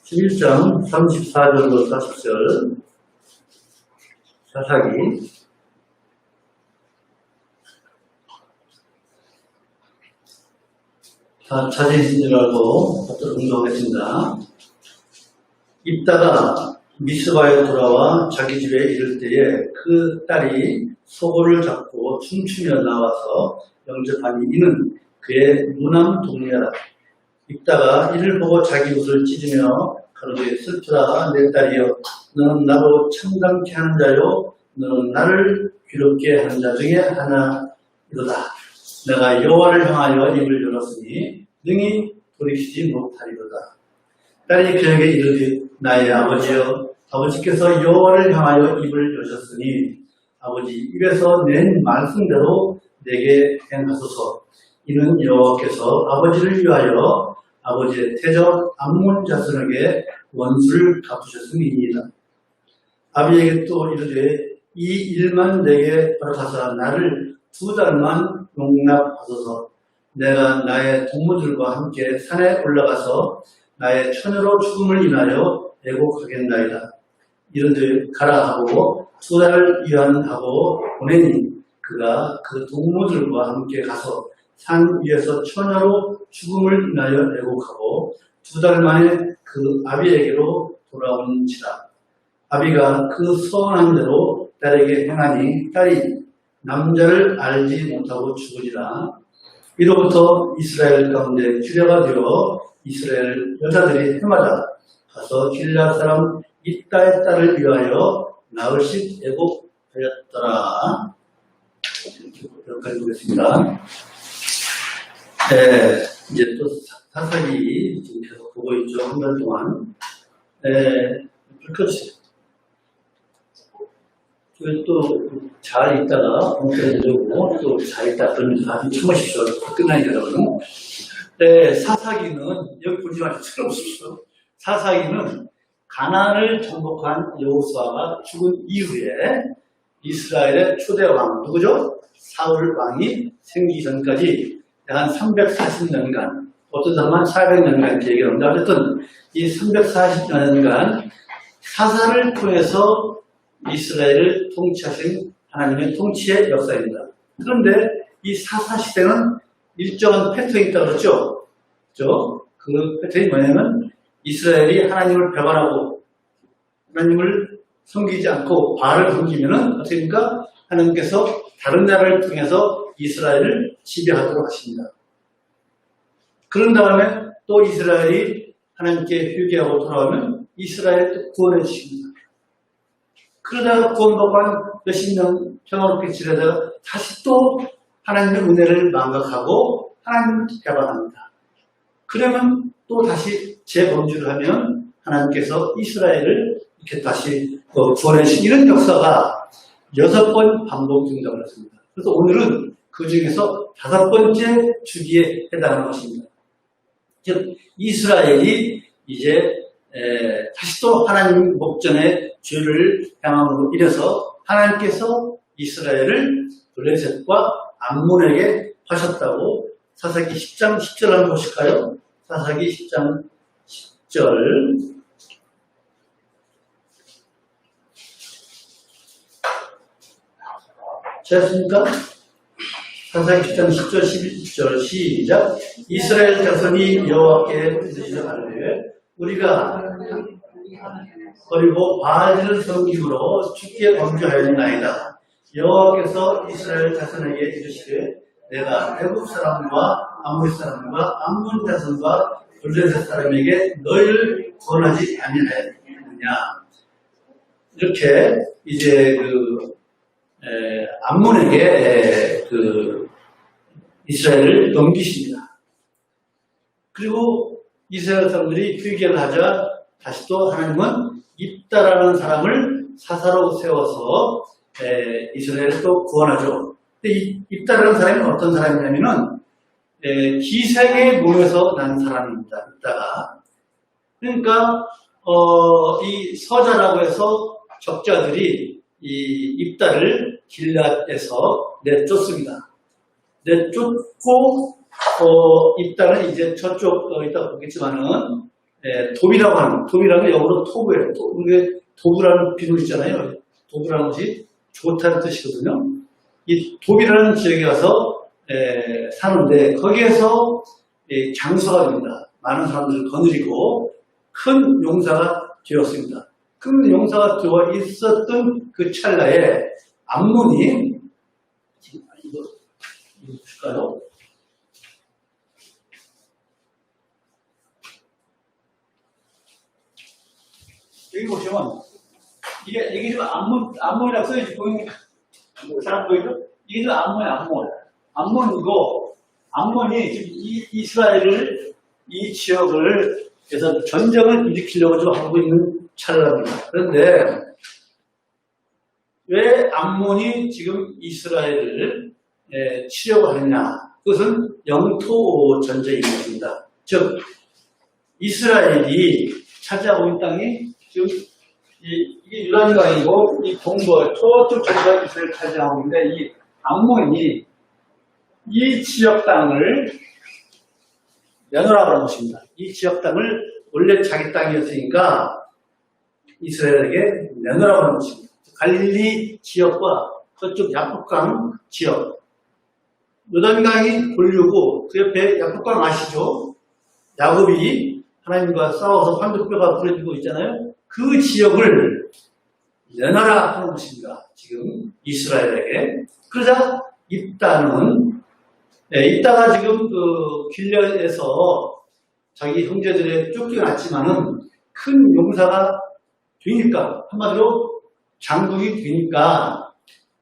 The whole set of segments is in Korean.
11장 34절로 40절 사사기. 다 찾으신 줄 알고 받도록 응도하겠습니다. 입다가 미스바에 돌아와 자기 집에 이를 때에 그 딸이 소고를 잡고 춤추며 나와서 영접하니 이는 그의 무남 동료라. 입다가 이를 보고 자기 옷을 찢으며 가로되 슬프다 내 딸이여, 너는 나로 참담케 하는 자요 너는 나를 괴롭게 하는 자 중에 하나이로다. 내가 여호와를 향하여 입을 열었으니 능히 돌이키지 못하리로다. 딸이 그에게 이르되 나의 아버지여, 아버지께서 여호와를 향하여 입을 여셨으니 아버지 입에서 낸 말씀대로 내게 행하소서. 이는 여호와께서 아버지를 위하여 아버지의 태적 암몬 자손에게 원수를 갚으셨음이니이다. 아비에게 또 이르되 이 일만 내게 허락하사 나를 2달만 용납하소서. 내가 나의 동무들과 함께 산에 올라가서 나의 처녀로 죽음을 인하여 애곡하겠나이다. 이르되 가라 하고 2달 위안하고 보내니 그가 그 동무들과 함께 가서 산 위에서 처녀로 죽음을 인하여 애곡하고 2달 만에 그 아비에게로 돌아온지라. 아비가 그 서원한 대로 딸에게 행하니 딸이 남자를 알지 못하고 죽으리라. 이로부터 이스라엘 가운데 규례가 되어 이스라엘 여자들이 해마다 가서 길앗 사람 입다의 딸을 위하여 나흘씩 애곡하였더라. 여기까지 보겠습니다. 이제 또 사사기 지금 계속 보고 있죠. 한 달 동안. 불 켜주세요. 또 잘 있다가 공부해주고 또 잘 있다 그러면서 아주 참으십시오. 끝나니까 여러분. 사사기는 여기 보지 마시고 들어보십시오. 사사기는 가나안을 정복한 여호수아가 죽은 이후에 이스라엘의 초대 왕 누구죠? 사울 왕이 생기기 전까지 한 340년간, 어떤 사람은 400년간 이렇게 얘기합니다. 어쨌든 이 340년간 사사를 통해서 이스라엘을 통치하신 하나님의 통치의 역사입니다. 그런데 이 사사 시대는 일정한 패턴이 있다고 그랬죠? 그 패턴이 뭐냐면 이스라엘이 하나님을 배반하고 하나님을 섬기지 않고 바알을 섬기면은 어떻게 됩니까? 하나님께서 다른 나라를 통해서 이스라엘을 지배하도록 하십니다. 그런 다음에 또 이스라엘이 하나님께 회개하고 돌아오면 이스라엘을 구원해 주십니다. 그러다가 구원받고 한 몇십 년 평화롭게 지내다가 다시 또 하나님의 은혜를 망각하고 하나님을 배반합니다. 그러면 또 다시 재범죄를 하면 하나님께서 이스라엘을 이렇게 다시 구원해 주신 이런 역사가 6번 반복된다고 했습니다. 그래서 오늘은 그 중에서 5번째 주기에 해당하는 것입니다. 즉 이스라엘이 이제 다시 또 하나님 목전에 죄를 향함으로 인해서 하나님께서 이스라엘을 블레셋과 암몬에게 하셨다고 사사기 10장 10절 한번 보실까요? 사사기 10장 10절. 찾았습니까? 사사기 10장 10절 11절 시작. 이스라엘 자손이 여호와께 부르짖어 가로되 우리가 그리고 바알을 섬김으로 주께 범죄하였나이다. 여호와께서 이스라엘 자손에게 이르시되 내가 애굽 사람과 아모리 사람과 암몬 자손과 블레셋 사람에게 너희를 구원하지 아니하였느냐. 이렇게 이제 암몬에게 이스라엘을 넘기십니다. 그리고 이스라엘 사람들이 회개를 하자 다시 또 하나님은 입다라는 사람을 사사로 세워서 이스라엘을 또 구원하죠. 근데 입다라는 사람이 어떤 사람이냐면은 기생의 몸에서 난 사람입니다. 입다가. 그러니까 이 서자라고 해서 적자들이 이 입다를 길앗에서 내쫓습니다. 내쫓고 입다는 이제 저쪽 이따 보겠지만은 돕이라고 하는, 돕이라는 게 영어로 토부예요. 이게 도부라는 비둘 있잖아요. 도부라는 것이 좋다는 뜻이거든요. 이 돕이라는 지역에 가서 사는데 거기에서 장수가 됩니다. 많은 사람들을 거느리고 큰 용사가 되었습니다. 큰 용사가 되어 있었던 그 찰나에 암몬이 이거 줄까요? 여기 보시면 이게 지금 암몬이라고 써있지 보이니까 잘 보이죠? 이게 지금 암몬이고 암몬이 지금 이스라엘을 이 지역을 그래서 전쟁을 일으키려고 좀 하고 있는 찰나입니다. 그런데 왜 암몬이 지금 이스라엘을 치려고 하느냐? 그것은 영토 전쟁인 것입니다. 즉 이스라엘이 차지하고 있는 땅이 지금 이게 유단강이고 이 동부 저쪽 전부가 이스라엘 차지하고 있는데 이 암몬이 이 지역 땅을 내놓으라고 하는 것입니다. 이 지역 땅을 원래 자기 땅이었으니까 이스라엘에게 내놓으라고 하는 것입니다. 갈릴리 지역과 저쪽 야복강 지역, 요단강이 돌리고 그 옆에 야복강 아시죠? 야곱이 하나님과 싸워서 환도뼈가 부러지고 있잖아요. 그 지역을 내놔라 하는 것입니다. 지금 이스라엘에게. 그러자 입다가 지금 그 길앗에서 자기 형제들의 쫓겨났지만은 큰 용사가 되니까, 한마디로 장군이 되니까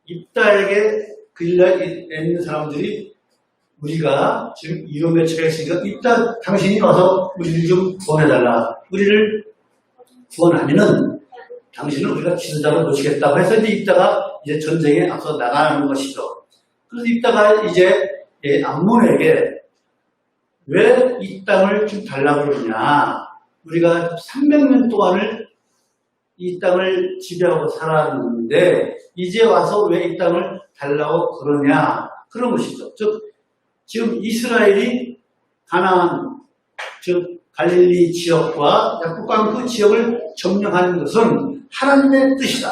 입다에게 길앗에 있는 사람들이 우리가 지금 위험에 처했으니까 입다 당신이 와서 우리를 좀 구원해달라. 우리를 구원하면은 당신을 우리가 지도자로 모시겠다고 해서 이제 입다가 이제 전쟁에 앞서 나가는 것이죠. 그래서 입다가 이제 암몬에게 왜 이 땅을 좀 달라고 그러냐. 우리가 300년 동안을 이 땅을 지배하고 살았는데 이제 와서 왜 이 땅을 달라고 그러냐. 그런 것이죠. 즉 지금 이스라엘이 가나안, 즉 갈릴리 지역과 야복강 그 지역을 점령하는 것은 하나님의 뜻이다.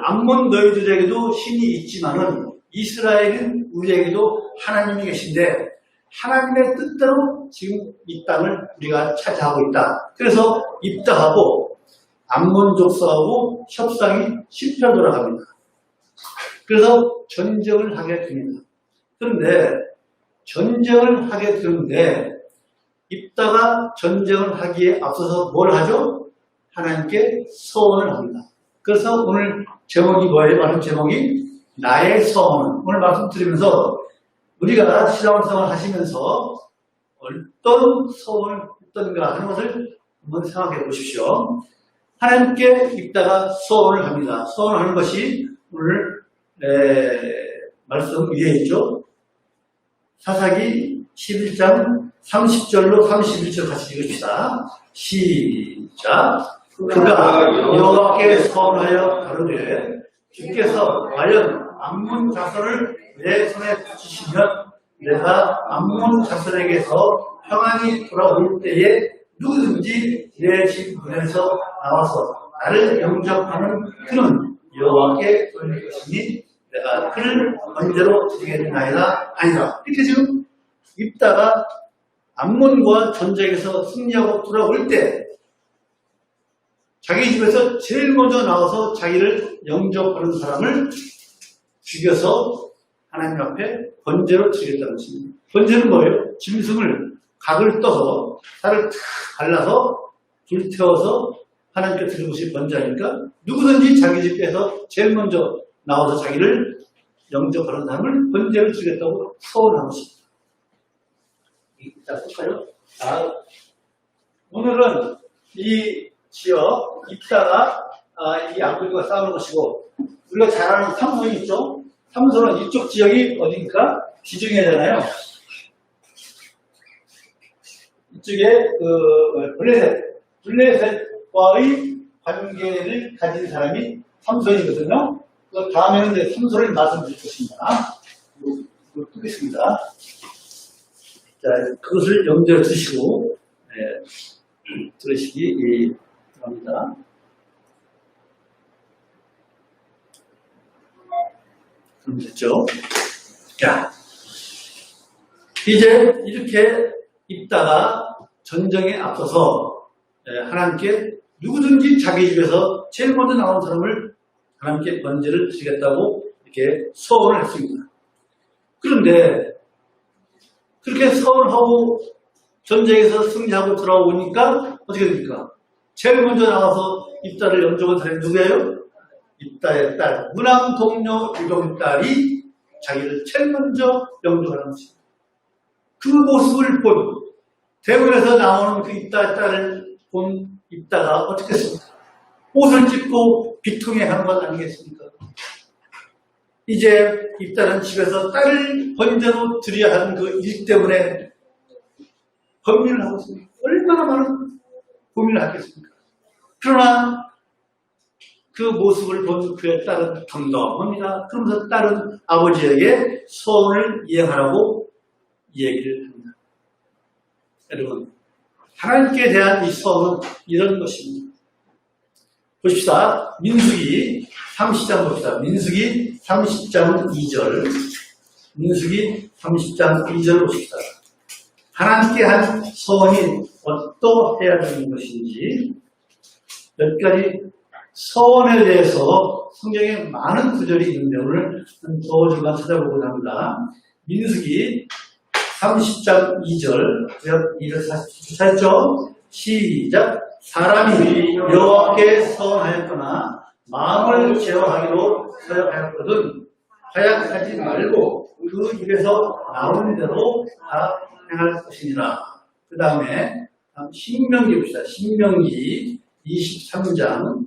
암몬 너희들에게도 신이 있지만은 이스라엘은 우리에게도 하나님이 계신데 하나님의 뜻대로 지금 이 땅을 우리가 차지하고 있다. 그래서 입다하고 암몬 족속하고 협상이 실패로 돌아갑니다. 그래서 전쟁을 하게 됩니다. 그런데 전쟁을 하게 되는데 입다가 전쟁을 하기에 앞서서 뭘 하죠? 하나님께 서원을 합니다. 그래서 오늘 제목이 뭐예요? 말씀 제목이 나의 서원. 오늘 말씀드리면서 우리가 신앙생활을 하시면서 어떤 서원을 했던가 하는 것을 한번 생각해 보십시오. 하나님께 입다가 서원을 합니다. 서원을 하는 것이 오늘 말씀 위에 있죠. 사사기 11장 30절로 31절 같이 읽읍시다. 시작. 그가 여호와께 서원하여 가로되 주께서 과연 암몬 자손을 내 손에 주시면 내가 암몬 자손에게서 평안이 돌아올 때에 누구든지 내 집 문에서 나와서 나를 영접하는 그는 여호와께 돌릴 것이니 내가 그를 번제로 드리겠나이다 아니라. 이렇게 지금 입다가 암몬과 전쟁에서 승리하고 돌아올 때 자기 집에서 제일 먼저 나와서 자기를 영접하는 사람을 죽여서 하나님 앞에 번제로 드리겠다는 것입니다. 번제는 뭐예요? 짐승을 각을 떠서 살을 탁 발라서 불태워서 하나님께 드리는 것이 번제하니까 누구든지 자기 집에서 제일 먼저 나와서 자기를 영접하는 사람을 번제로 드리겠다고 서원한 것입니다. 자, 볼까요? 오늘은 이 지역, 입다가 이 암몬과 싸우는 것이고, 우리가 잘 아는 삼손이 있죠? 삼손은 이쪽 지역이 어디니까? 지중해잖아요. 이쪽에 블레셋과의 관계를 가진 사람이 삼손이거든요. 그 다음에는 이제 삼손을 말씀드릴 것입니다. 이거 끄겠습니다. 자, 그것을 염두에 두시고, 들으시기 바랍니다. 그럼 됐죠? 자, 이제 이렇게 입다가 전쟁에 앞서서 하나님께 누구든지 자기 집에서 제일 먼저 나온 사람을 하나님께 번제를 드리겠다고 이렇게 서원을 했습니다. 그런데 그렇게 서원을 하고 전쟁에서 승리하고 돌아오니까 어떻게 됩니까? 제일 먼저 나와서 입다를 영접한 사람이 누구예요? 입다의 딸, 문왕 동료 유동 딸이 자기를 제일 먼저 영접하는 것입니다. 그 모습을 본 대문에서 나오는 그 입다의 딸을 본 입다가 어떻게 했습니까? 옷을 찢고 비통해 한 것 아니겠습니까? 이제 입다는 집에서 딸을 번제로 드려야 하는 그 일 때문에 고민을 하고 있습니다. 얼마나 많은 고민을 하겠습니까? 그러나 그 모습을 본 그의 딸은 덤덤합니다. 그러면서 딸은 아버지에게 소원을 이행하라고 얘기를 합니다. 여러분, 하나님께 대한 이 소원은 이런 것입니다. 보십시다. 민수기 30장 봅시다. 민수기 30장 2절. 민수기 30장 2절 보십시다. 하나님께 한 소원이 어떠해야 되는 것인지 몇 가지 소원에 대해서 성경에 많은 구절이 있는데 오늘 한 두어 줄만 찾아보고자 합니다. 민수기 30장 2절, 240절 찾죠? 시작. 사람이 여호와께 서원하였거나 마음을 제어하기로 서약하였거든 하약하지 말고 그 입에서 나오는 대로 다 행할 것이니라. 그 다음에 신명기 봅시다. 신명기 23장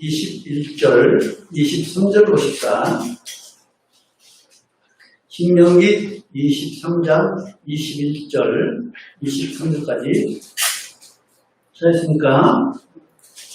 21절 23절 보십시다. 신명기 23장 21절 23절까지 찾았습니까?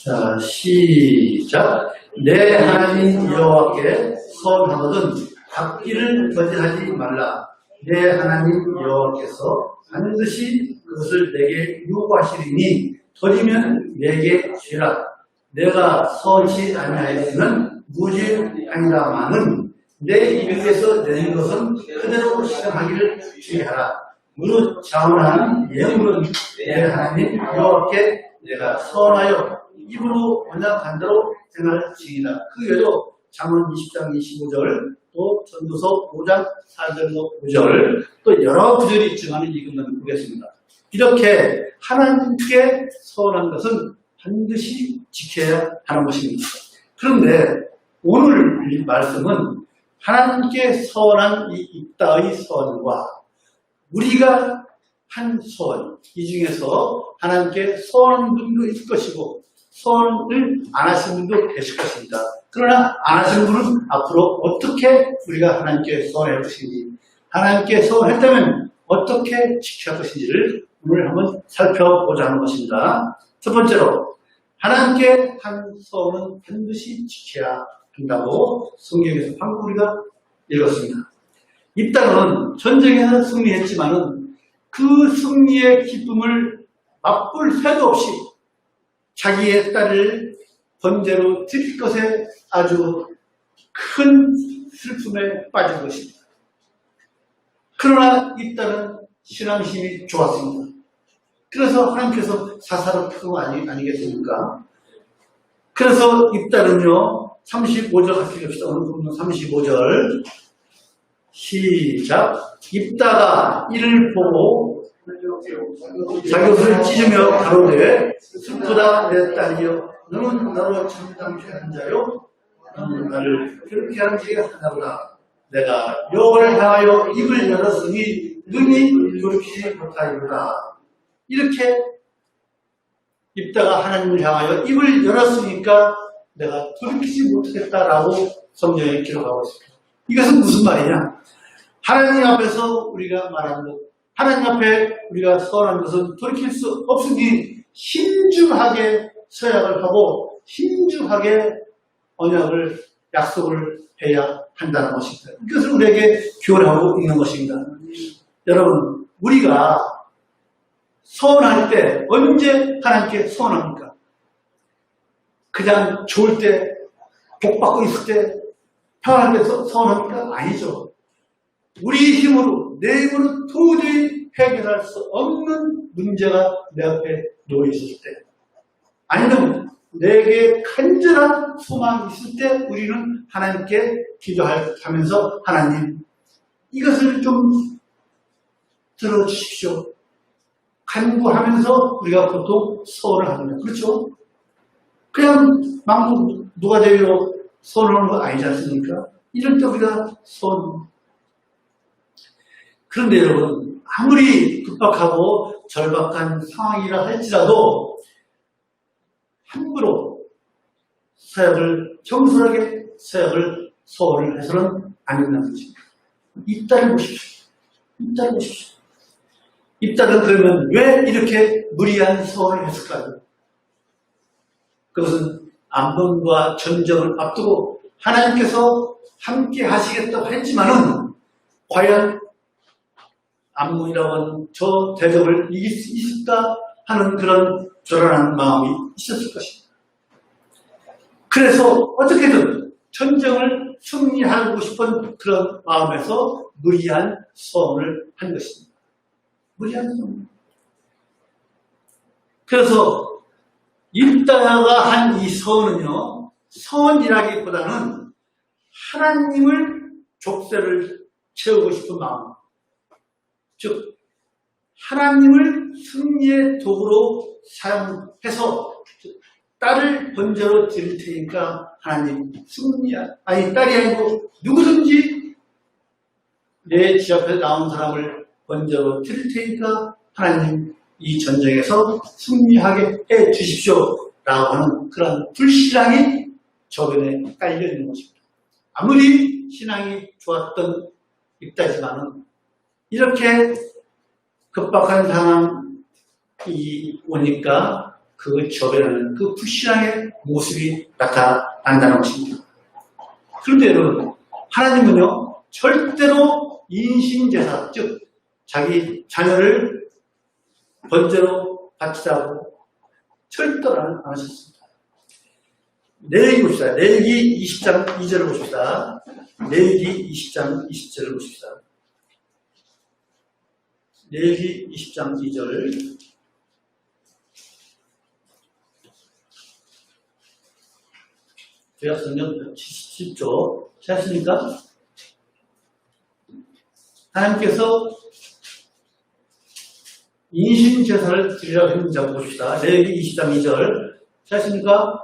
자, 시작. 내 하나님 여호와께 서원하거든 갚기를 거절하지 말라. 내 하나님 여호와께서 반드시 그것을 내게 요구하시리니 거지면 내게 주라. 내가 서원치 아니하였으면 무죄 아니라마는 내 입에서 내는 것은 그대로 실행하기를 주의하라. 무릇 자원하는 예물은 내 하나님 여호와께 내가 서원하여 입으로 언약한 대로 행할지이다. 그 외에도 잠언 20장 25절, 또 전도서 5장 4절로 5절, 또 여러 구절이 있지만 이것만 보겠습니다. 이렇게 하나님께 서원한 것은 반드시 지켜야 하는 것입니다. 그런데 오늘 이 말씀은 하나님께 서원한 이 입다의 서원과 우리가 한 소원, 이 중에서 하나님께 서원한 분도 있을 것이고 서원을 안 하신 분도 계실 것입니다. 그러나 안 하신 분은 앞으로 어떻게 우리가 하나님께 서원할 것인지, 하나님께 서원했다면 어떻게 지켜야 할 것인지를 오늘 한번 살펴보자 하는 것입니다. 첫 번째로 하나님께 한 서원은 반드시 지켜야 한다고 성경에서 방금 우리가 읽었습니다. 입다는 전쟁에서 승리했지만은 그 승리의 기쁨을 맛볼 새도 없이 자기의 딸을 번제로 드릴 것에 아주 큰 슬픔에 빠진 것입니다. 그러나 입다는 신앙심이 좋았습니다. 그래서 하나님께서 사사를 푸는 거 아니겠습니까? 그래서 입다는요, 35절 같이 봅시다. 오늘 보면 35절. 시작. 입다가 이를 보고 자기 옷을 찢으며 가로되 슬프다 내 딸이여 너는 나로 참담한 자요 너는 나를 그렇게 하는 지가 하나구나. 내가 여호와를 향하여 입을 열었으니 눈이 돌이키지 못하리로다. 이렇게 입다가 하나님을 향하여 입을 열었으니까 내가 돌이키지 못하겠다라고 성경에 기록하고 있습니다. 이것은 무슨 말이냐? 하나님 앞에서 우리가 말하는 것, 하나님 앞에 우리가 서원한 것은 돌이킬 수 없으니 신중하게 서약을 하고 신중하게 언약을 약속을 해야 한다는 것입니다. 이것을 우리에게 교훈하고 있는 것입니다. 여러분, 우리가 서원할 때 언제 하나님께 서원합니까? 그냥 좋을 때, 복 받고 있을 때, 평안할 때 서원합니까? 아니죠. 우리 힘으로, 내 힘으로 도저히 해결할 수 없는 문제가 내 앞에 놓여 있을 때, 아니면 내게 간절한 소망이 있을 때 우리는 하나님께 기도하면서 하나님, 이것을 좀 들어주십시오. 간구하면서 우리가 보통 서원을 합니다. 그렇죠? 그냥 막 누가 되기로 서원하는 거 아니지 않습니까? 이럴 때 우리가 서원. 그런데 여러분, 아무리 급박하고 절박한 상황이라 할지라도 함부로 경솔하게 서약을 서원을 해서는 안 된다는 것입니다. 입다를 보십시오. 입다를 보십시오. 입다는 그러면 왜 이렇게 무리한 서원을 했을까요? 그것은 암몬과 전쟁을 앞두고 하나님께서 함께 하시겠다고 했지만은 과연 암몬이라고 하는 저 대적을 이길 수 있을까 하는 그런 불안한 마음이 있었을 것입니다. 그래서 어떻게든 전쟁을 승리하고 싶은 그런 마음에서 무리한 서원을 한 것입니다. 무리한 서원. 그래서 입다가 한 이 서원은요, 서원이라기보다는 하나님을 족쇄를 채우고 싶은 마음, 즉 하나님을 승리의 도구로 사용해서 딸을 번제로 드릴 테니까 하나님 딸이 아니고 누구든지 내 집 앞에 나온 사람을 번제로 드릴 테니까 하나님 이 전쟁에서 승리하게 해 주십시오 라고 하는 그런 불신앙이 저변에 깔려 있는 것입니다. 아무리 신앙이 좋았던 입다지만은 이렇게 급박한 상황이 오니까 그 저변에는 그 불신앙의 모습이 나타난다는 것입니다. 그런데 여러분, 하나님은요, 절대로 인신제사, 즉 자기 자녀를 번제로 바치자고 절대로 안 하셨습니다. 레위기 봅시다. 레위기 20장 2절을 보십시다. 레위기 20장 20절을 보십시다. 레위기 20장 2절. 구약성경 70조 찾으십니까? 하나님께서 인신제사를 드리라고 했는지 한번 봅시다. 레위기 20장 2절 찾으십니까?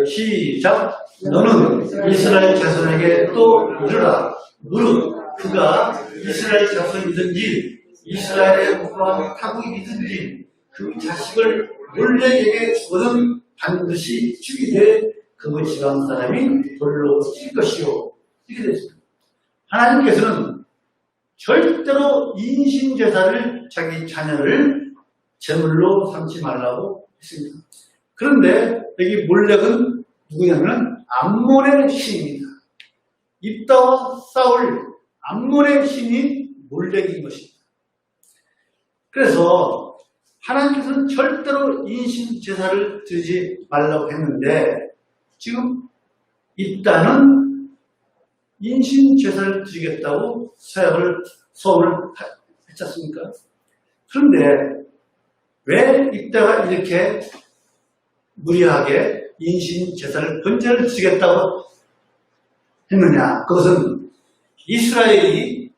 시작! 너는 이스라엘 자손에게 또 이르라. 무릇 그가 이스라엘 자손이든지 이스라엘의 국왕 타국이든지 그 자식을 몰렉에게 주거든 반드시 죽이되 그 지방 사람이 돌로 칠 것이요. 이렇게 됐습니다. 하나님께서는 절대로 인신제사를 자기 자녀를 제물로 삼지 말라고 했습니다. 그런데 여기 몰렉은 누구냐면 암몬의 신입니다. 입다와 싸울 암몬의 신이 몰렉인 것입니다. 그래서 하나님께서는 절대로 인신제사를 드리지 말라고 했는데 지금 입다는 인신제사를 드리겠다고 서원을 했지 않습니까? 그런데 왜 입다가 이렇게 무리하게 인신제사를 번제를 드리겠다고 했느냐? 그것은 이스라엘이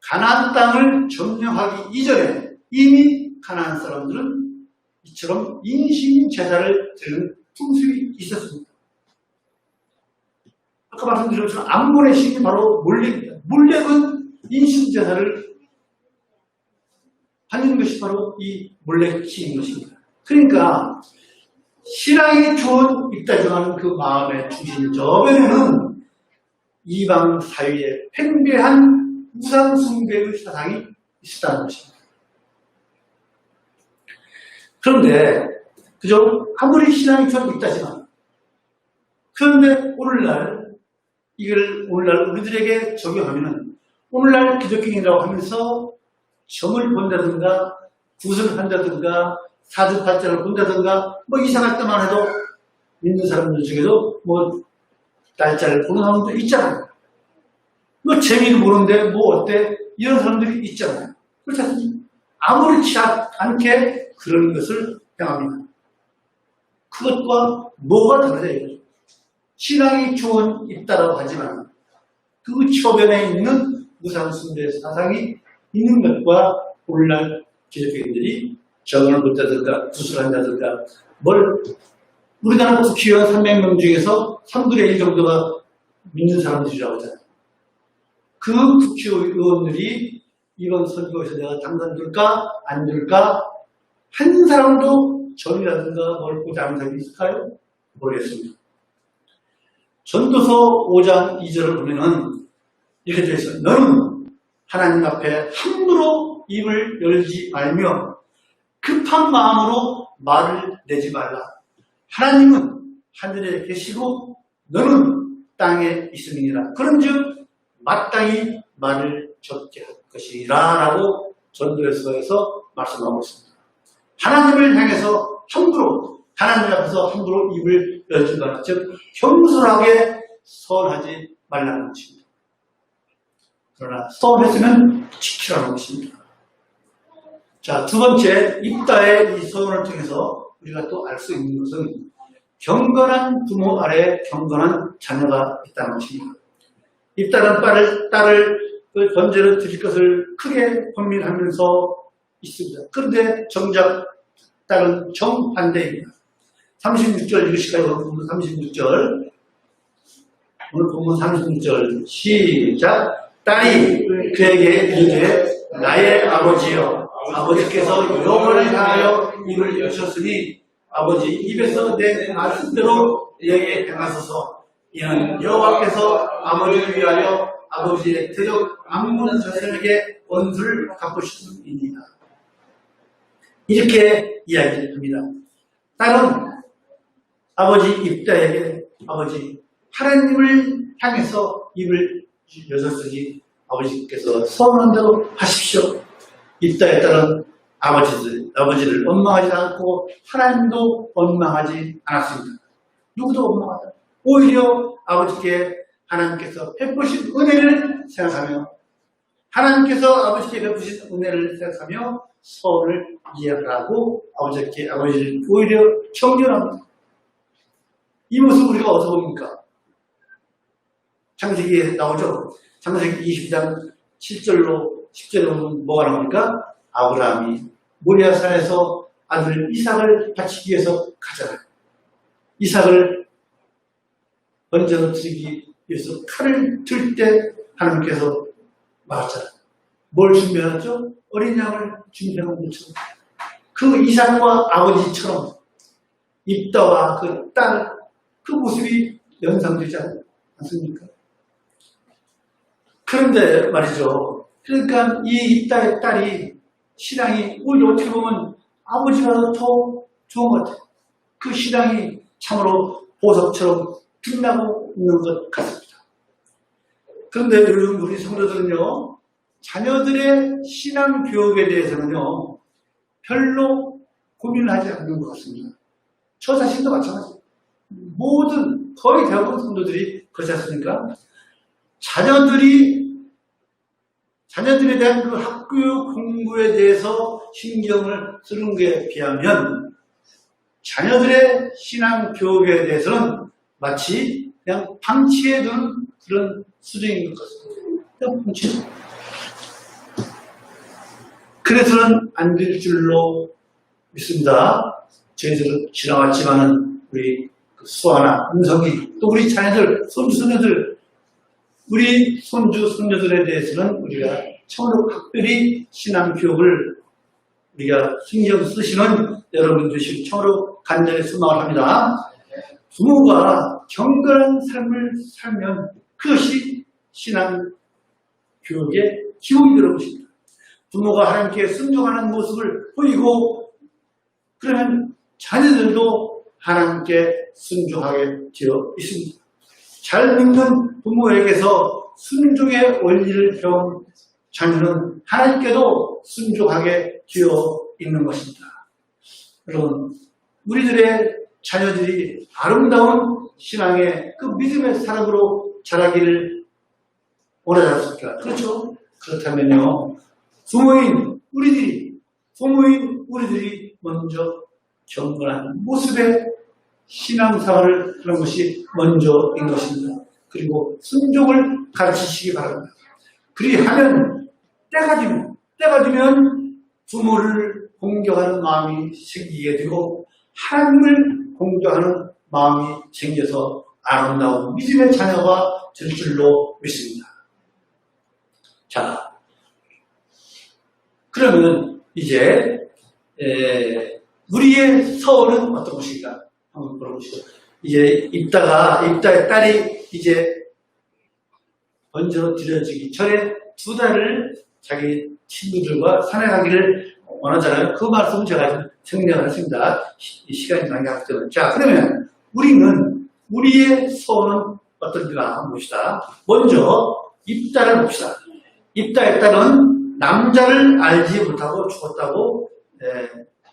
가나안 땅을 점령하기 이전에 이미 가나안 사람들은 이처럼 인신제사를 드리는 풍습이 있었습니다. 아까 말씀드린 것처럼 암몬의 신이 바로 몰렉입니다. 몰렉은 인신제사를 하는 것이 바로 이 몰렉 신인 것입니다. 그러니까 신앙이 좋은 입다정하는 그 마음의 중심 저변에는 이방 사회에 팽배한 우상 숭배의 사상이 있었다는 것입니다. 그런데 그저 아무리 신앙이 좋은 입다지만 그런데 오늘날 우리들에게 적용하면은 오늘날 기독교인이라고 하면서 점을 본다든가 굿을 한다든가 사주팔자를 본다든가 뭐 이상할 때만 해도 믿는 사람들 중에도 뭐 날짜를 보는 사람도 있잖아요. 뭐 재미도 모르는데 뭐 어때? 이런 사람들이 있잖아요. 그렇지 않습니까? 아무렇지 않게 그런 것을 행합니다. 그것과 뭐가 다르냐 이거죠. 신앙이 좋은 있다라고 하지만 그 처변에 있는 무상숭배 사상이 있는 것과 오늘날 기독교인들이 정을 본다든가 구슬을 한다든가 뭘 우리나라 국회의원 300명 중에서 3분의 1 정도가 믿는 사람들이라고 하잖아요. 그 국회의원들이 이번 선거에서 내가 당선될까 안 될까 한 사람도 전이라든가 뭘 보지 않은 사람이 있을까요? 모르겠습니다. 전도서 5장 2절을 보면은 이렇게 되어 있어요. 너는 하나님 앞에 함부로 입을 열지 말며 급한 마음으로 말을 내지 말라. 하나님은 하늘에 계시고 너는 땅에 있음이니라. 그런즉 마땅히 말을 적게 할 것이라 라고 전도서에서 말씀하고 있습니다. 하나님을 향해서 함부로 하나님 앞에서 함부로 입을 열지 말라. 즉 겸손하게 선하지 말라는 것입니다. 그러나 서원했으면 지키라는 것입니다. 자, 두 번째 입다의 이 서원을 통해서 우리가 또 알 수 있는 것은 경건한 부모 아래 경건한 자녀가 있다는 것입니다. 입다는 딸을 번제로 드릴 것을 크게 고민하면서 있습니다. 그런데 정작 딸은 정반대입니다. 36절 읽으실까요? 36절. 오늘 본문 36절 시작. 딸이 그에게 이르되 나의 아버지여 아버지께서 영원히 향하여 입을 여셨으니 아버지 입에서 내 말씀대로 내게 행하소서. 이는 여호와께서 아버지를 위하여 아버지의 대적 악문 자손에게 원수를 갚으셨음이니이다. 이렇게 이야기합니다. 딸은 아버지 입다에게 아버지 하나님을 향해서 입을 여셨으니 아버지께서 서원한다고 하십시오. 입다의 딸은 아버지를 원망하지 않고 하나님도 원망하지 않았습니다. 누구도 원망하지 않았습니다. 오히려 아버지께 하나님께서 베푸신 은혜를 생각하며 하나님께서 아버지께 베푸신 은혜를 생각하며 서원을 이해하고 아버지를 오히려 청결합니다. 이 모습 우리가 어디서 봅니까? 창세기에 나오죠. 창세기 20장 7절로 10절에 보면 뭐가 나옵니까? 아브라함이 모리아산에서 아들 이삭을 바치기 위해서 가잖아요. 이삭을 번제로 드리기 위해서 칼을 들 때 하나님께서 말하잖아요. 뭘 준비하죠? 어린 양을 준비하는 것처럼 그 이삭과 아버지처럼 입다와 그 딸, 그 모습이 연상되지 않습니까? 그런데 말이죠. 그러니까 이 입다의 딸이 신앙이 오히려 어떻게 보면 아버지보다 더 좋은 것 같아요. 그 신앙이 참으로 보석처럼 빛나고 있는 것 같습니다. 그런데 요즘 우리 성도들은요, 자녀들의 신앙 교육에 대해서는요, 별로 고민을 하지 않는 것 같습니다. 저 자신도 마찬가지예요. 거의 대부분 성도들이 그렇지 않습니까? 자녀들에 대한 그 학교 공부에 대해서 신경을 쓰는 것에 비하면 자녀들의 신앙 교육에 대해서는 마치 그냥 방치해 두는 그런 수준인 것 같습니다. 그냥 방치해. 그래서는 안 될 줄로 믿습니다. 저희들은 지나왔지만은 우리 수아나 은성이 또 우리 자녀들, 손주, 손녀들 우리 손주, 손녀들에 대해서는 우리가 참으로 각별히 신앙 교육을 우리가 신경 쓰시는 여러분들이 참으로 간절히 소망을 합니다. 부모가 경건한 삶을 살면 그것이 신앙 교육의 기본이 되는 것입니다. 부모가 하나님께 순종하는 모습을 보이고 그러면 자녀들도 하나님께 순종하게 되어 있습니다. 잘 믿는 부모에게서 순종의 원리를 배운 자녀는 하나님께도 순종하게 되어 있는 것입니다. 여러분, 우리들의 자녀들이 아름다운 신앙의 그 믿음의 사람으로 자라기를 원하지 않습니까? 그렇죠? 그렇다면요, 부모인 우리들이 먼저 경건한 모습의 신앙생활을 하는 것이 먼저인 것입니다. 그리고 순종을 가르치시기 바랍니다. 그리하면 때가 되면 부모를 공경하는 마음이 생기게 되고 하나님을 공경하는 마음이 생겨서 아름다운 믿음의 자녀가 될 줄로 믿습니다. 자, 그러면 이제 우리의 서원은 어떤 것인가 한번 물어보시죠. 이제 입다의 딸이 이제 번제로 드려지기 전에 2달을 자기 친구들과 산에 가기를 원하잖아요. 그 말씀은 제가 생략을 했습니다. 시간이 많이 갔기 때문에. 자, 그러면 우리의 소원은 어떤지가 한번 봅시다. 먼저 입다를 봅시다. 입다의 딸은 남자를 알지 못하고 죽었다고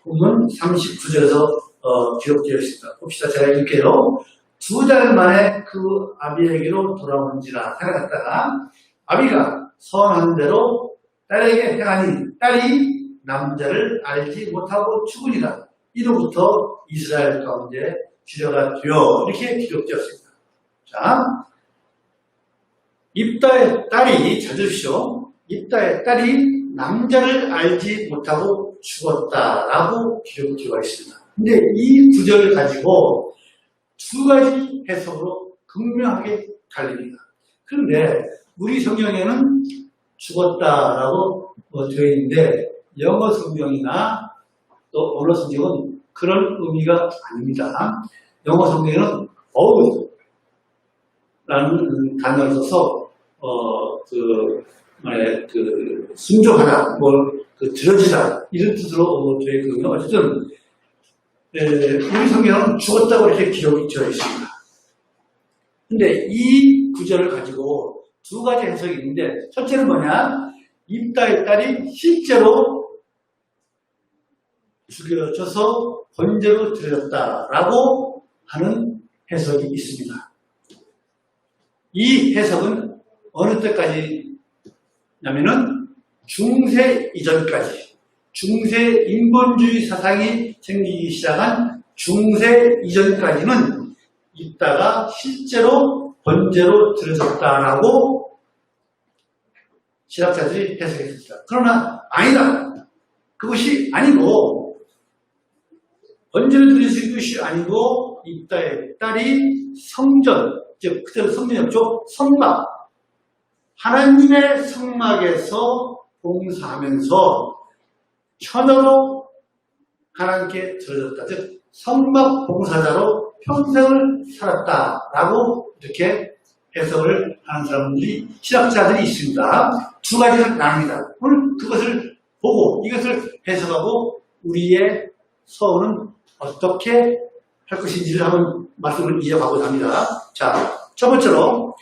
본문 39절에서 기록되어 있습니다. 봅시다. 제가 읽을게요. 2달 만에 그 아비에게로 돌아온지라 살아갔다가 아비가 선한 대로 딸에게 행하니 딸이 남자를 알지 못하고 죽으니라. 이로부터 이스라엘 가운데 지뢰가 되어 이렇게 기록되었습니다. 자, 입다의 딸이, 잘 들으십시오. 입다의 딸이 남자를 알지 못하고 죽었다라고 기록되어 있습니다. 근데 이 구절을 가지고 2가지 해석으로 극명하게 갈립니다. 그런데 우리 성경에는 죽었다라고 되어 있는데 영어 성경이나 또 언어 성경은 그런 의미가 아닙니다. 영어 성경에는 라는 단어를 써서 순종하다, 들어지다 이런 뜻으로 되어 있거든요. 어쨌든 우리 성경은 죽었다고 이렇게 기록이 되어 있습니다. 근데 이 구절을 가지고 2가지 해석이 있는데, 첫째는 뭐냐? 입다의 딸이 실제로 죽여져서 번제로 드려졌다라고 하는 해석이 있습니다. 이 해석은 어느 때까지냐면은 중세 이전까지, 중세 인본주의 사상이 생기기 시작한 중세 이전까지는 입다가 실제로 번제로 드려졌다라고 신학자들이 해석했습니다. 그러나 아니다. 그것이 아니고, 번제로 드려진 것이 아니고 입다의 딸이 성전, 즉 그때는 성전이었죠. 성막, 하나님의 성막에서 봉사하면서 천으로 하나님께 드려졌다. 즉 성막 봉사자로 평생을 살았다라고 이렇게 해석을 하는 사람들이, 신학자들이 있습니다. 2가지를 나눕니다. 오늘 그것을 보고 이것을 해석하고 우리의 서원은 어떻게 할 것인지를 한번 말씀을 이어가고자 합니다. 자, 첫 번째로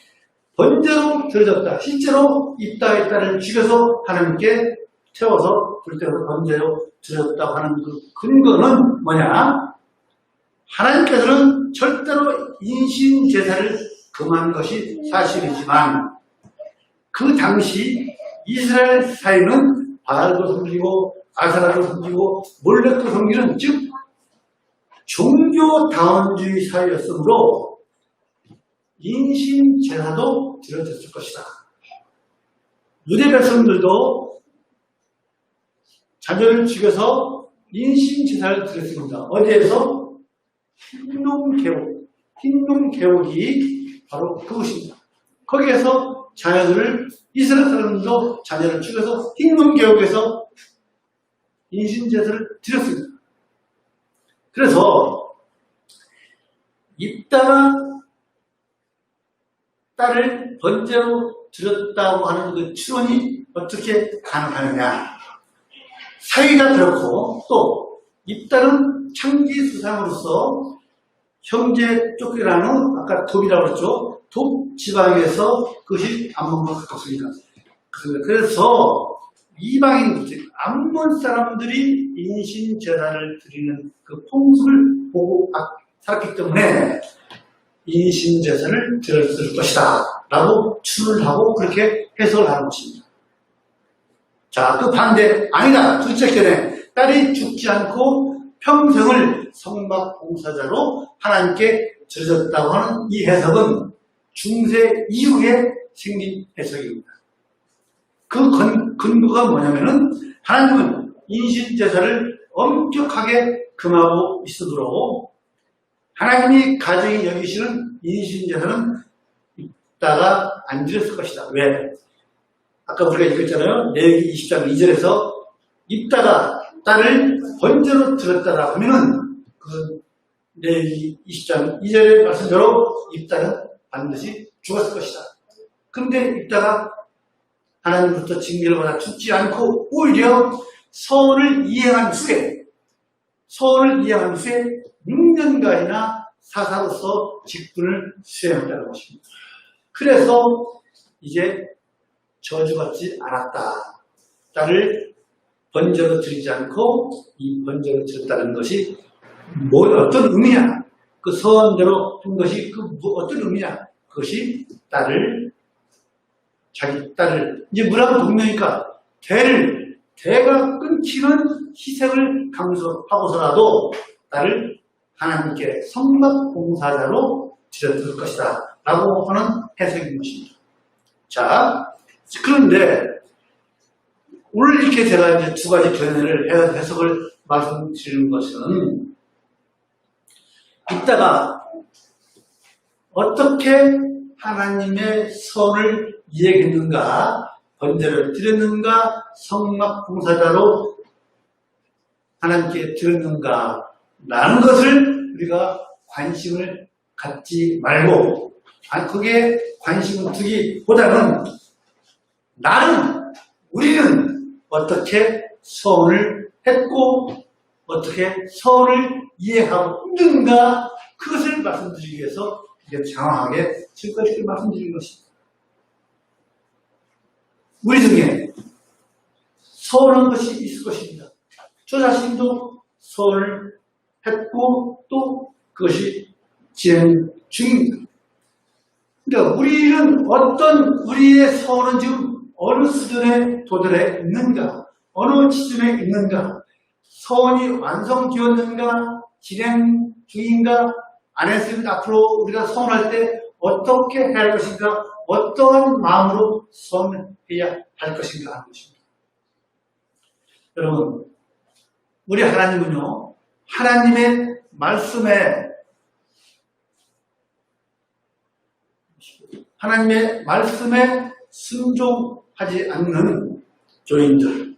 번제로 드려졌다. 실제로 입다의 딸을 죽여서 하나님께 태워서 불태워서 번제로 드려졌다고 하는 그 근거는 뭐냐? 하나님께서는 절대로 인신 제사를 금한 것이 사실이지만 그 당시 이스라엘 사회는 바알도 섬기고 아세라도 섬기고 몰렉도 섬기는, 즉 종교다원주의 사회였으므로 인신 제사도 드려졌을 것이다. 유대 백성들도 자녀를 죽여서 인신 제사를 드렸습니다. 어디에서? 흰농계옥이 바로 그것입니다. 거기에서 자녀들을, 이스라엘 사람들도 자녀를 죽여서 흰농계옥에서 인신 제사를 드렸습니다. 그래서 입다가 딸을 번제로 드렸다고 하는 그 추론이 어떻게 가능하느냐? 사이가 그렇고 또 입다는 창기수상으로서 형제 쫓기라는, 아까 돕이라고 그랬죠. 돕 지방에서 그것이 안목과 가깝습니다. 그래서 이방인들, 암몬 사람들이 인신제사를 드리는 그 풍습을 보고 살았기 때문에 인신제사를 드렸을 것이다 라고 추론을 하고 그렇게 해석을 하는 것입니다. 자, 그 반대, 아니다. 둘째 견해, 딸이 죽지 않고 평생을 성막봉사자로 하나님께 드려졌다고 하는 이 해석은 중세 이후에 생긴 해석입니다. 그 근거가 뭐냐면은 하나님은 인신제사를 엄격하게 금하고 있으므로 하나님이 가정이 여기시는 인신제사는 있다가 안 드렸을 것이다. 왜? 아까 우리가 읽었잖아요. 레위기 20장 2절에서 있다가 딸을 번제로 드렸다라 하면은 그 레위기 20장 2절의 말씀대로 입다는 반드시 죽었을 것이다. 그런데 입다가 하나님으로부터 징계를 받아 죽지 않고 오히려 서원을 이행한 후에 6년간이나 사사로서 직분을 수행한다는 것입니다. 그래서 이제 저주받지 않았다. 딸을 번제로 드리지 않고 이 번제로 드렸다는 것이 어떤 의미냐? 그 서원대로 한 것이 어떤 의미냐? 그것이 자기 딸을 이제 뭐라고 동명이니까 대가 끊기는 희생을 강조하고서라도 딸을 하나님께 성막봉사자로 드렸을 것이다 라고 하는 해석인 것입니다. 자, 그런데 오늘 이렇게 제가 이제 두 가지 견해를 해석을 말씀드리는 것은 이따가 어떻게 하나님의 선을 이행했는가, 번제를 드렸는가, 성막봉사자로 하나님께 드렸는가 라는 것을 우리가 관심을 갖지 말고 그게 관심을 두기보다는 우리는 어떻게 서원을 했고 어떻게 서원을 이해하고 있는가 그것을 말씀드리기 위해서 이게 장황하게 지금까지 말씀드린 것입니다. 우리 중에 서운한 것이 있을 것입니다. 저 자신도 서원을 했고 또 그것이 진행 중입니다. 그러니까 우리는 우리의 서원은 지금 어느 수준에 도달해 있는가, 어느 지점에 있는가, 서원이 완성되었는가, 진행 중인가, 안 했으면 앞으로 우리가 서원할 때 어떻게 해야 할 것인가, 어떠한 마음으로 서원해야 할 것인가 하는 것입니다. 여러분, 우리 하나님은요, 하나님의 말씀에 순종하지 않는 교인들.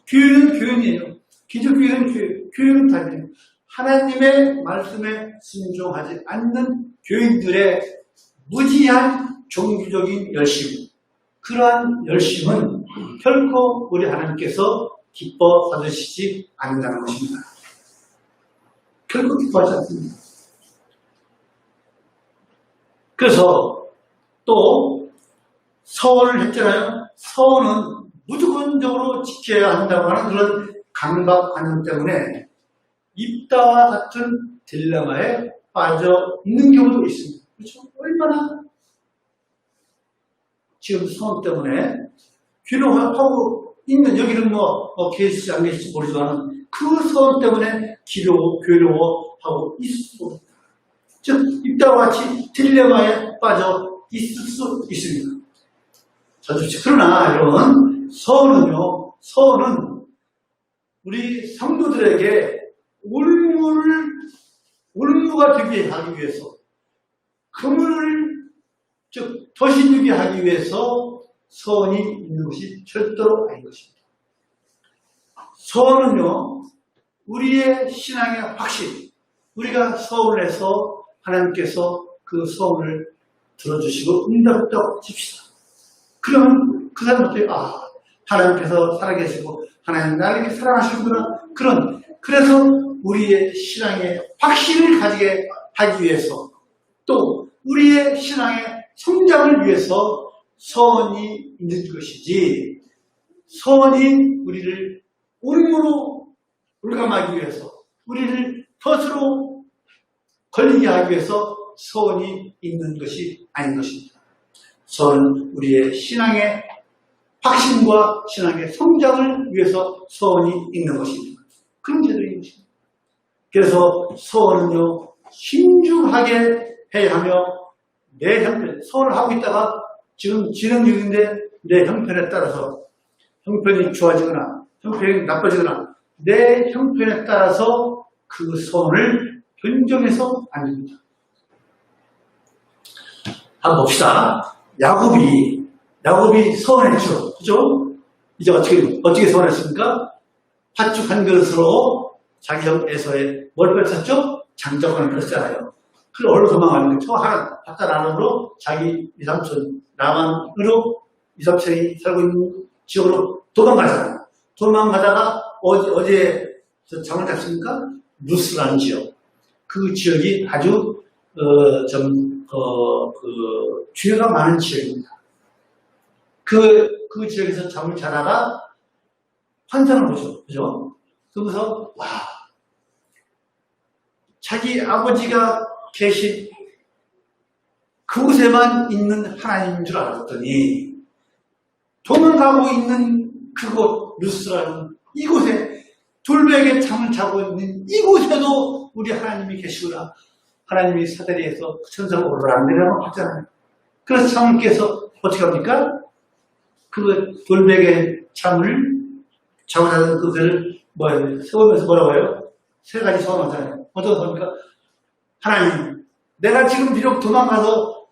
교회는 교인이에요. 기독교회는 교회는 다르네요. 하나님의 말씀에 순종하지 않는 교인들의 무지한 종교적인 열심. 그러한 열심은 결코 우리 하나님께서 기뻐 받으시지 않는다는 것입니다. 결코 기뻐하지 않습니다. 그래서 또 서원을 했잖아요. 서원은 무조건적으로 지켜야 한다고 하는 그런 강박관념 때문에 입다와 같은 딜레마에 빠져 있는 경우도 있습니다. 그렇죠? 얼마나 지금 서원 때문에 괴로워하고 있는 여기는 계시지 안 계실지 모르지만 그 서원 때문에 괴로워하고 있을 수 없다. 즉 입다와 같이 딜레마에 빠져 있을 수 있습니다. 그러나 여러분 서원은 우리 성도들에게 올무가 되게 하기 위해서 그물을 즉 더신되게 하기 위해서 서원이 있는 것이 절대로 아닌 것입니다. 서원은요 우리의 신앙의 확신, 우리가 서원을 해서 하나님께서 그 서원을 들어주시고 응답했다고 칩시다. 그러면 그 사람한테 하나님께서 살아계시고 하나님 나에게 사랑하시는구나. 그래서 우리의 신앙의 확신을 가지게 하기 위해서 또 우리의 신앙의 성장을 위해서 서원이 있는 것이지 서원이 우리를 옳음으로 올감하기 위해서, 우리를 덫으로 걸리게 하기 위해서 서원이 있는 것이 아닌 것입니다. 서원은 우리의 신앙의 확신과 신앙의 성장을 위해서 서원이 있는 것입니다. 그런 제도인 것입니다. 그래서 서원은요, 신중하게 해야 하며, 내 형편, 서원을 하고 있다가 지금 진행 중인데 내 형편에 따라서 형편이 좋아지거나 형편이 나빠지거나 내 형편에 따라서 그 서원을 변경해서 안 됩니다. 한번 봅시다. 야곱이 서원했죠. 그죠? 이제 어떻게 서원했습니까? 팥죽 한 그릇으로 자기 형 에서의 뭘 뺏었죠? 장작을 뺏었잖아요. 그걸 어디로 도망가는 거죠? 바깥 안으로 자기 이삼촌, 라반으로 이삼촌이 살고 있는 지역으로 도망가잖아요. 도망가다가 어디에 잠을 잤습니까? 루스라는 지역. 그 지역이 아주, 죄가 많은 지역입니다. 그 지역에서 잠을 자다가 환상을 보죠. 그죠? 그러면서, 와, 자기 아버지가 계신 그곳에만 있는 하나님인 줄 알았더니, 도망가고 있는 그곳, 루스라는 이곳에, 돌베개 잠을 자고 있는 이곳에도 우리 하나님이 계시구나. 하나님이 사다리에서 천사가 올라가라고 하잖아요. 그래서 잠을 깨서 어떻게 합니까? 그 돌베개 잠을 자고 자는 그것을 세우면서 뭐라고 해요? 세 가지 소원하잖아요. 어떤 소원입니까? 하나님, 내가 지금 비록 도망가서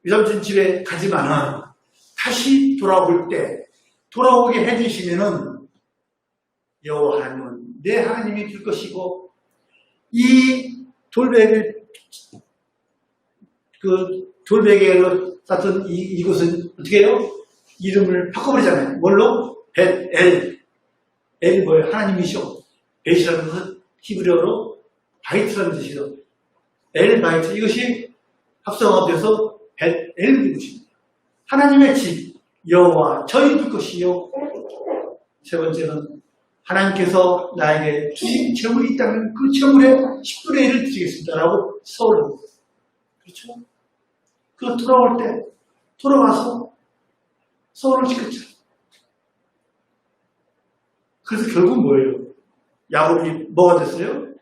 위삼촌 집에 가지만은 다시 돌아올 때 돌아오게 해주시면은 여호와 하나님은 내 하나님이 될 것이고 이 돌베개로 쌌던 이곳은 어떻게 해요? 이름을 바꿔버리잖아요. 뭘로? 벳엘. 엘이 뭐예요? 하나님이시오. 벳이라는 것은 히브리어로 바이트라는 뜻이죠. 엘 바이트. 이것이 합성어돼서 벳엘 이것입니다. 하나님의 집, 여호와 저희 줄 것이요. 세 번째는 하나님께서 나에게 주신 재물이 있다면 그 재물의 10분의 1을 드리겠습니다라고 서울합니다. 그렇죠? 그 돌아올 때 돌아와서 서울을 지켰죠. 그래서 결국 뭐예요? 야곱이 뭐가 됐어요?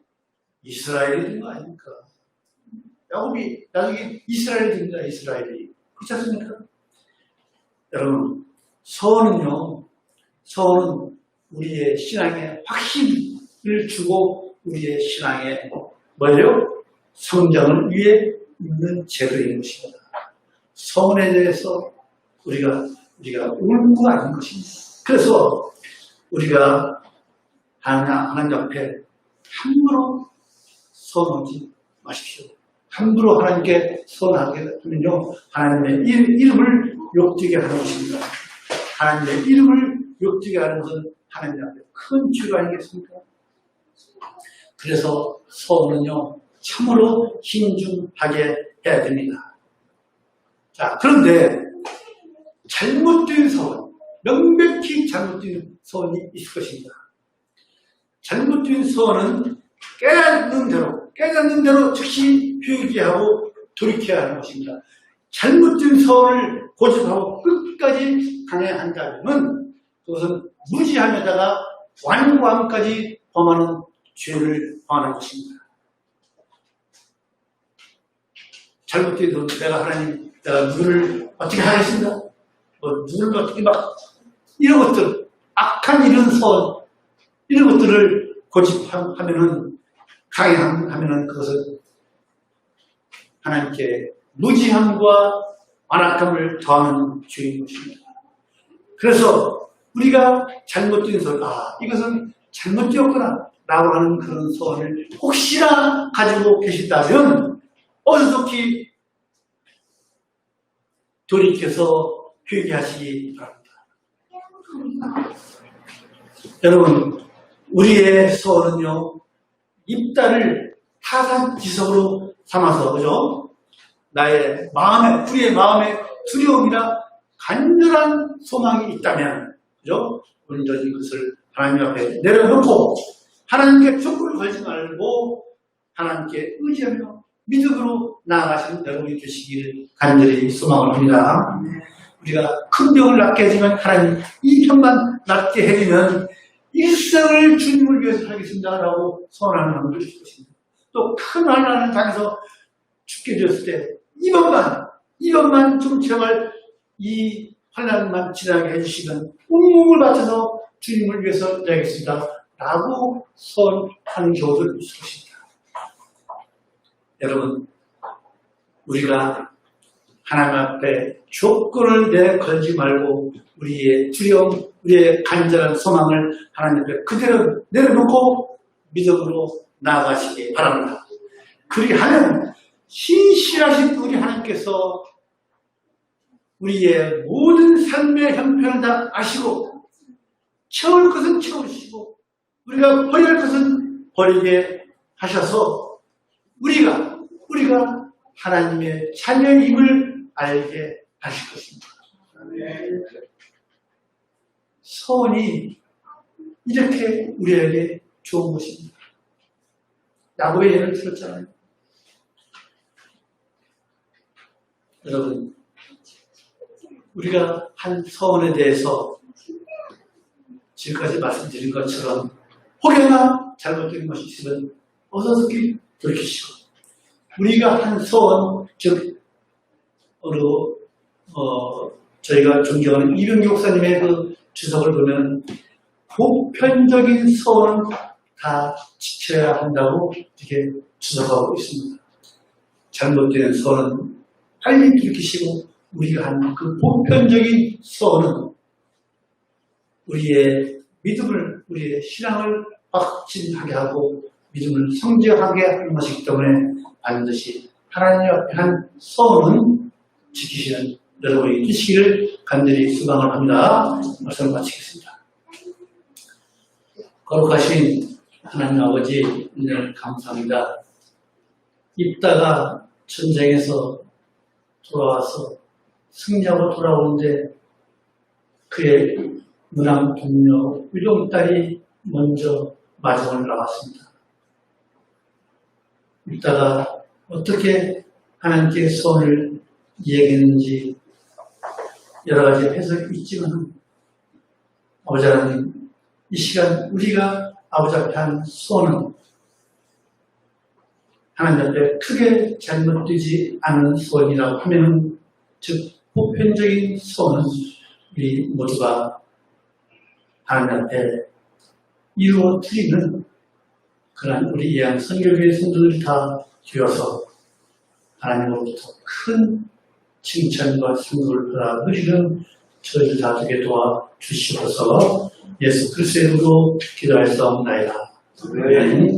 이스라엘이 된 거 아닙니까? 야곱이 나중에 이스라엘이 됩니다. 이스라엘이. 그렇지 않습니까? 여러분, 서원은 우리의 신앙에 확신을 주고 우리의 신앙에 뭐예요? 성장을 위해 있는 제도인 것입니다. 서원에 대해서 우리가 울고 하는 것입니다. 그래서 우리가 하나님 앞에 함부로 서원하지 마십시오. 함부로 하나님께 서원하게 하면요, 하나님의 이름을 욕되게 하는 것입니다. 하나님의 이름을 욕되게 하는 것은 하나님 앞에 큰 죄가 아니겠습니까? 그래서 서원은요, 참으로 신중하게 해야 됩니다. 자, 그런데 잘못된 서원, 명백히 잘못된 서원이 있을 것입니다. 잘못된 서원은 깨닫는 대로 즉시 회개하고 돌이켜야 하는 것입니다. 잘못된 서원을 고집하고 끝까지 강행한다면 그것은 무지함에다가 완고함까지 범하는 죄를 범하는 것입니다. 잘못된 서원, 내가 누구를 어떻게 하겠습니다. 누구를 어떻게 이런 것들, 악한 이런 서원, 이런 것들을 고집하면은, 강행하면은 그것은 하나님께 무지함과 완악함을 더하는 죄인 것입니다. 그래서 우리가 잘못된 서원, 이것은 잘못되었구나 라고 하는 그런 서원을 혹시나 가지고 계신다면 어서속히 돌이켜서 회개하시기 바랍니다. 여러분, 우리의 서원은요, 입다를 타산지석으로 삼아서, 그죠? 우리의 마음의 두려움이나 간절한 소망이 있다면, 그죠? 온전히 그것을 하나님 앞에 내려놓고, 하나님께 조건을 걸지 말고, 하나님께 의지하며 믿음으로 나아가시는 여러분이 되시기를 간절히 소망을 합니다. 우리가 큰 병을 낫게 해주면 하나님 이 병만 낫게 해주면 일생을 주님을 위해서 살겠습니다라고 소원하는 마음을 주실 것입니다. 또 큰 환난을 당해서 죽게 되었을 때 이번만 좀 제발 이 환난만 지나게 해주시면 온몸을 바쳐서 주님을 위해서 살겠습니다 라고 소원하는 경우도 있을 것입니다. 여러분, 우리가 하나님 앞에 조건을 내걸지 말고 우리의 두려움, 우리의 간절한 소망을 하나님 앞에 그대로 내려놓고 믿음으로 나아가시기 바랍니다. 그리하면 신실하신 우리 하나님께서 우리의 모든 삶의 형편을 다 아시고 채울 것은 채우시고 우리가 버려야 할 것은 버리게 하셔서 우리가 하나님의 자녀임을 알게 하실 것입니다. 서원이 이렇게 우리에게 좋은 것입니다. 야곱의 예를 들었잖아요. 여러분, 우리가 한 서원에 대해서 지금까지 말씀드린 것처럼 혹여나 잘못된 것이 있으면 어서 돌이키시고 우리가 한 서원, 즉 저희가 존경하는 이병기 목사님의 그 주석을 보면 보편적인 서원은 다 지켜야 한다고 이렇게 주석하고 있습니다. 잘못된 서원은 빨리 돌이키시고 우리가 한 그 보편적인 서원은 우리의 믿음을, 우리의 신앙을 확진하게 하고 믿음을 성장하게 하는 것이기 때문에 반드시 하나님 앞에 한 서원은 지키시는 여러분이 되시기를 간절히 소망을 합니다. 말씀을 마치겠습니다. 거룩하신 하나님 아버지, 은혜를 감사합니다. 입다가 전쟁에서 돌아와서 승리하고 돌아오는데 그의 무랑 동료 위동딸이 먼저 마정을 나왔습니다. 입다가 어떻게 하나님께 소원을 이야기했는지 여러 가지 해석이 있지만 아버지 하나님, 이 시간 우리가 아버지 앞에 한 소원은 하나님 앞에 크게 잘못되지 않은 소원이라고 하면, 즉 보편적인 소원은 우리 모두가 하나님 앞에 이루어드리는 그런 우리 예한 선교회 성도들이 다 되어서 하나님으로부터 큰 칭찬과 승부를 받아 누리는 저희들 다 되게 도와주시옵소서. 예수 그리스도의 이름으로 기도하였사옵나이다. 아멘.